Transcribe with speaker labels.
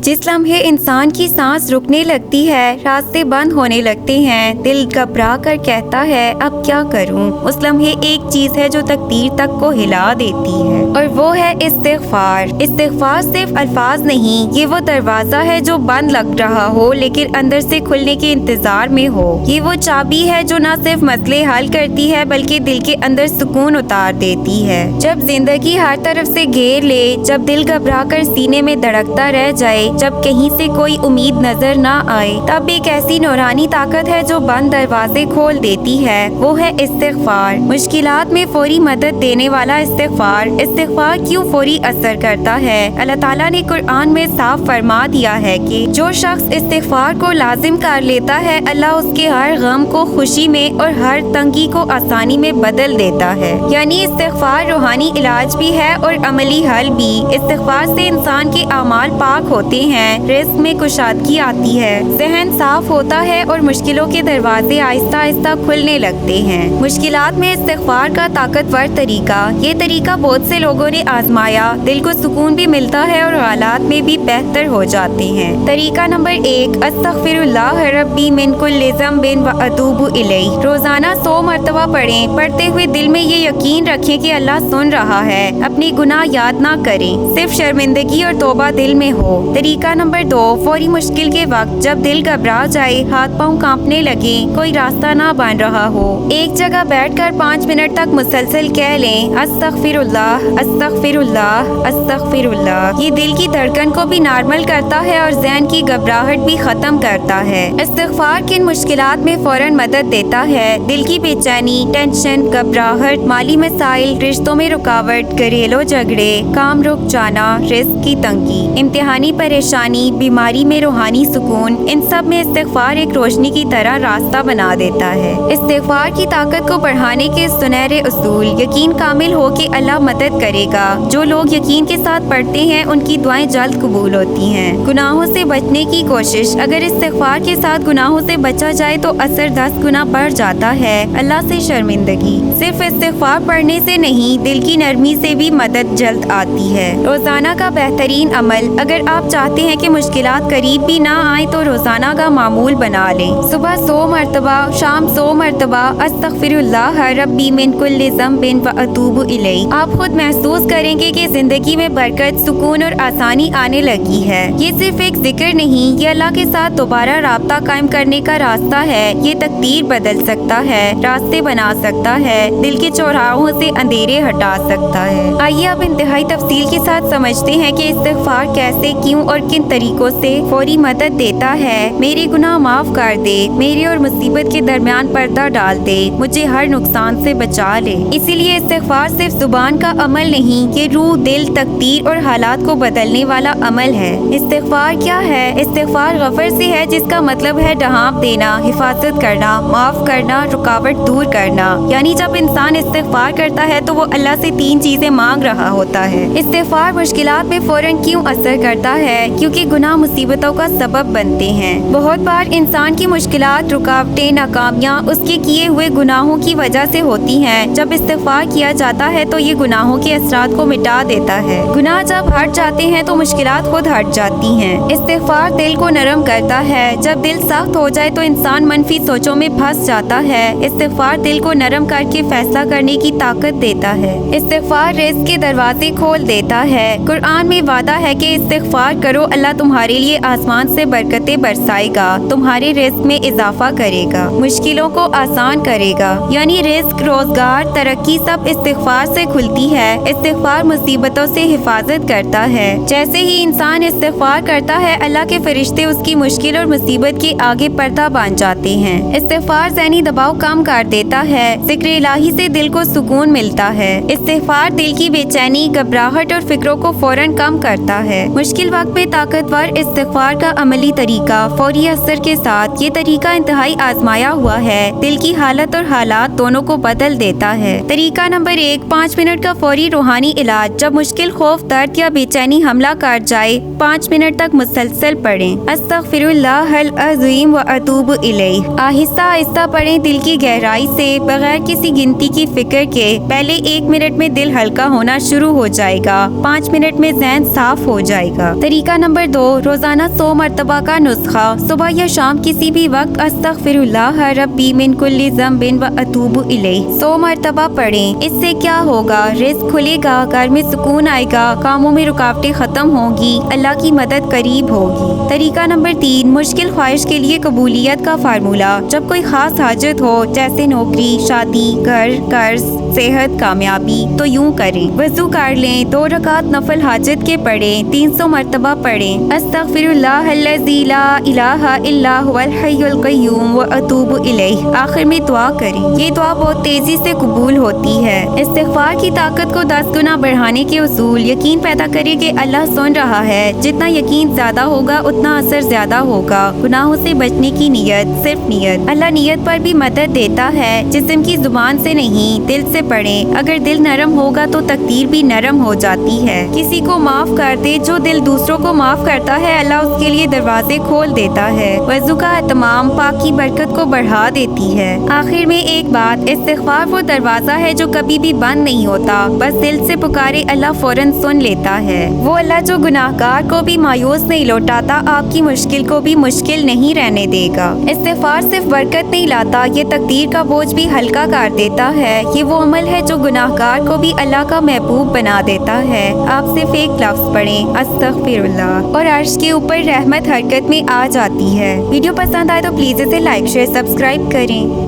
Speaker 1: जिस लम्हे इंसान की सांस रुकने लगती है, रास्ते बंद होने लगते हैं, दिल घबरा कर कहता है अब क्या करूं, उस लम्हे एक चीज है जो तकदीर तक को हिला देती है, और वो है इस्तिग़फ़ार। इस्तिग़फ़ार सिर्फ अल्फाज नहीं, ये वो दरवाजा है जो बंद लग रहा हो लेकिन अंदर से खुलने के इंतजार में हो। ये वो चाबी है जो न सिर्फ मसले हल करती है बल्कि दिल के अंदर सुकून उतार देती है। जब जिंदगी हर तरफ से घेर ले, जब दिल घबरा कर सीने में धड़कता रह जाए, जब कहीं से कोई उम्मीद नजर ना आए, तब एक ऐसी नूरानी ताकत है जो बंद दरवाजे खोल देती है, वो है इस्तिग़फ़ार। मुश्किलात में फौरी मदद देने वाला इस्तिग़फ़ार। इस्तिग़फ़ार क्यों फौरी असर करता है? अल्लाह ताला ने कुरान में साफ फरमा दिया है कि जो शख्स इस्तिग़फ़ार को लाजिम कर लेता है, अल्लाह उसके हर गम को खुशी में और हर तंगी को आसानी में बदल देता है। यानी इस्तिग़फ़ार रूहानी इलाज भी है और अमली हल भी। इस्तिग़फ़ार से इंसान के अमाल पाक होते हैं, रिज़्क़ में कुशादगी आती है, ज़हन साफ होता है और मुश्किलों के दरवाजे आहिस्ता आहिस्ता खुलने लगते हैं। मुश्किलात में इस्तिग़फ़ार का ताकतवर तरीका। ये तरीका बहुत से लोगों ने आजमाया, दिल को सुकून भी मिलता है और हालात में भी बेहतर हो जाते हैं। तरीका नंबर 1, अस्तग़फ़िरुल्लाह रब्बी मिन कुल्लि ज़ंबिन व अतूबु इलैह। रोजाना 100 मरतबा पढ़ें। पढ़ते हुए दिल में ये यकीन रखें कि अल्लाह सुन रहा है। अपनी गुनाह याद ना करें, सिर्फ शर्मिंदगी और तौबा दिल में हो। तरीका नंबर 2, फौरी मुश्किल के वक्त जब दिल घबरा जाए, हाथ पाँव कांपने लगे, कोई रास्ता ना बन रहा हो, एक जगह बैठकर 5 मिनट तक मुसलसल कह लें अस्तग़फ़िरुल्लाह अस्तग़फ़िरुल्लाह अस्तग़फ़िरुल्लाह। ये दिल की धड़कन को भी नॉर्मल करता है और ज़हन की घबराहट भी खत्म करता है। इस्तिग़फ़ार किन मुश्किलात में फौरन मदद देता है? दिल की बेचैनी, टेंशन, घबराहट, माली मसाइल, रिश्तों में रुकावट, घरेलू झगड़े, काम रुक जाना, रिज़्क़ की तंगी, इम्तिहानी परेशानी, बीमारी में रूहानी सुकून, इन सब में इस्तिग़फ़ार एक रोशनी की तरह रास्ता बना देता है। इस्तिग़फ़ार की ताकत को बढ़ाने के सुनहरे उसूल। यकीन कामिल हो कि अल्लाह मदद करेगा। जो लोग यकीन के साथ पढ़ते हैं उनकी दुआएं जल्द कबूल होती हैं। गुनाहों से बचने की कोशिश। अगर इस्तिग़फ़ार के साथ गुनाहों से बचा जाए तो असर 10 गुना बढ़ जाता है। अल्लाह से शर्मिंदगी। सिर्फ इस्तिग़फ़ार पढ़ने से नहीं, दिल की नरमी से भी मदद जल्द आती है। रोजाना का बेहतरीन अमल। अगर आप चाहते हैं कि मुश्किलात करीब भी ना आए तो रोजाना का मामूल बना लें। सुबह 100 मरतबा, शाम 100 मरतबा अस्तग़फ़िरुल्लाह रब्बी मिन कुल्लि ज़ंबिन व अतूबु इलैह। आप खुद महसूस करेंगे कि जिंदगी में बरकत, सुकून और आसानी आने लगी है। ये सिर्फ एक जिक्र नहीं, ये अल्लाह के साथ दोबारा राब्ता कायम करने का रास्ता है। ये तकदीर बदल सकता है, रास्ते बना सकता है, दिल के चौराहों से अंधेरे हटा सकता है। आइए अब इंतहाई तफसील के साथ समझते हैं कि इस्तिग़फ़ार कैसे, क्यों और किन तरीकों से फौरी मदद देता है। मेरे गुनाह माफ कर दे, मेरे और मुसीबत के दरमियान पर्दा डाल दे, मुझे हर नुकसान से बचा ले। इसीलिए इस्तिग़फ़ार सिर्फ जुबान का अमल नहीं, ये रूह, दिल, तकदीर और हालात को बदलने वाला अमल है। इस्तिग़फ़ार क्या है? इस्तिग़फ़ार गफ़र से है, जिसका मतलब है ढांप देना, हिफाजत करना, माफ करना, रुकावट दूर करना। यानी जब इंसान इस्तिग़फ़ार करता है तो वो अल्लाह से 3 चीजें मांग रहा होता है। इस्तिग़फ़ार मुश्किलात में फौरन क्यों असर करता है? क्योंकि गुनाह मुसीबतों का सबब बनते हैं। बहुत बार इंसान की मुश्किलात, रुकावटें, नाकामियाँ उसके किए हुए गुनाहों की वजह से होती हैं। जब इस्तिग़फ़ार किया जाता है तो ये गुनाहों के असरात को मिटा देता है। गुनाह जब हट जाते हैं तो मुश्किलात खुद हट जाती हैं। इस्तिग़फ़ार दिल को नरम करता है। जब दिल सख्त हो जाए तो इंसान मनफी सोचों में फंस जाता है। इस्तिग़फ़ार दिल को नरम करके फैसला करने की ताकत देता है। इस्तिग़फ़ार रिज़्क़ के दरवाजे खोल देता है। कुरान में वादा है कि इस्तिग़फ़ार करो, अल्लाह तुम्हारे लिए आसमान से बरकतें बरसाएगा, तुम्हारे रिज़्क़ में इजाफा करेगा, मुश्किलों को आसान करेगा। यानी रिज़्क़, रोजगार, तरक्की सब इस्तिग़फ़ार से खुलती है। इस्तिग़फ़ार मुसीबतों से हिफाजत करता है। जैसे ही इंसान इस्तिग़फ़ार करता है, अल्लाह के फरिश्ते उसकी मुश्किल और मुसीबत के आगे पर्दा बांध जाते हैं। इस्तिग़फ़ार ज़हनी दबाव कम कर देता है। ज़िक्र इलाही से दिल को सुकून मिलता है। इस्तिग़फ़ार दिल की बेचैनी, घबराहट और फिक्रों को फौरन कम करता है। मुश्किल वक्त में ताकतवर इस्तिग़फ़ार का अमली तरीका, फौरी असर के साथ। ये तरीका इंतहाई आजमाया हुआ है, दिल की हालत और हालात दोनों को बदल देता है। तरीका नंबर 1, 5 मिनट का फौरी रूहानी इलाज। जब मुश्किल, खौफ, दर्द या बेचैनी हमला कर जाए, 5 मिनट तक मुसलसल पढ़ें अस्तग़फ़िरुल्लाहल अज़ीम व अतूबु इलैह। आहिस्ता आहिस्ता पढ़ें, दिल की गहराई से, बगैर किसी गिनती की फिक्र के। पहले 1 मिनट में दिल हल्का होना शुरू हो जाएगा, 5 मिनट में ज़हन साफ हो जाएगा। तरीका नंबर 2, रोजाना 100 मरतबा का नुस्खा। सुबह या शाम किसी भी वक्त अस्तगफिरुल्लाह रब्बी मिन कुल्ली ज़ंबिन व अतूबु इलैह 100 मरतबा पढ़ें। इससे क्या होगा? रिज़्क खुलेगा, घर में सुकून आएगा, कामों में रुकावटें खत्म होगी, अल्लाह की मदद करीब होगी। तरीका नंबर 3, मुश्किल ख्वाहिश के लिए कबूलियत का फार्मूला। जब कोई खास हाजत हो जैसे नौकरी, शादी, घर, कर्ज, सेहत, कामयाबी, तो यूं करें। वज़ू कर लें, 2 रकात नफल हाजत के पढ़ें, 300 मरतबा पढ़ें। अस्तगफिरुल्लाहल्लज़ी ला इलाहा इल्ला हुवल हय्युल क़य्यूम व अतूबु इलैह। आखिर में दुआ करें। ये दुआ बहुत तेजी से कबूल होती है। इस्तिग़फ़ार की ताकत को 10 गुना बढ़ाने के उसूल। यकीन पैदा करें कि अल्लाह सुन रहा है। जितना यकीन ज्यादा होगा उतना असर ज्यादा होगा। गुनाहों से बचने की नियत, सिर्फ नियत। अल्लाह नियत पर भी मदद देता है। जिस्म की जुबान से नहीं, दिल से पढ़ें। अगर दिल नरम होगा तो तकदीर भी नरम हो जाती है। किसी को माफ कर दे, जो दिल दूसरों को माफ करता है अल्लाह उसके लिए दरवाजे खोल देता है। वज़ू का एहतमाम पाक की बरकत को बढ़ा देती है। आखिर में एक बात, इस्तिग़फ़ार वो दरवाजा है जो कभी भी बंद नहीं होता। बस दिल से पुकारे, अल्लाह फौरन सुन लेता है। वो अल्लाह जो गुनाहगार को भी मायूस नहीं लौटाता, आपकी मुश्किल को भी मुश्किल नहीं रहने देगा। इस्तिग़फ़ार सिर्फ बरकत नहीं लाता, ये तकदीर का बोझ भी हल्का कर देता है। ये वो अमल है जो गुनाहगार को भी अल्लाह का महबूब बना देता है। आप सिर्फ एक लफ्ज़ पढ़ें, अस्तग़फिरुल्लाह, और अर्श के ऊपर रहमत हरकत में आ जाती है। वीडियो पसंद आए तो प्लीज़ इसे लाइक, शेयर, सब्सक्राइब करें।